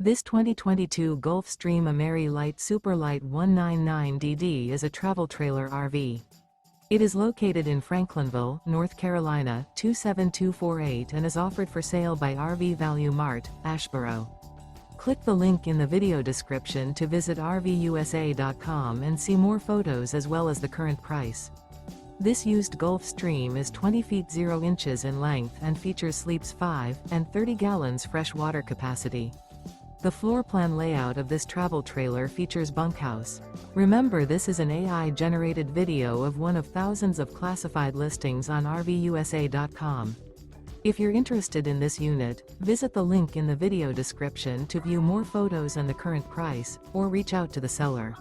This 2022 Gulfstream Ameri-Lite Superlight 199DD is a travel trailer RV. It is located in Franklinville, North Carolina, 27248 and is offered for sale by RV Value Mart, Asheboro. Click the link in the video description to visit RVUSA.com and see more photos as well as the current price. This used Gulfstream is 20 feet 0 inches in length and features sleeps 5 and 30 gallons fresh water capacity. The floor plan layout of this travel trailer features bunkhouse. Remember, this is an AI-generated video of one of thousands of classified listings on RVUSA.com. If you're interested in this unit, visit the link in the video description to view more photos and the current price, or reach out to the seller.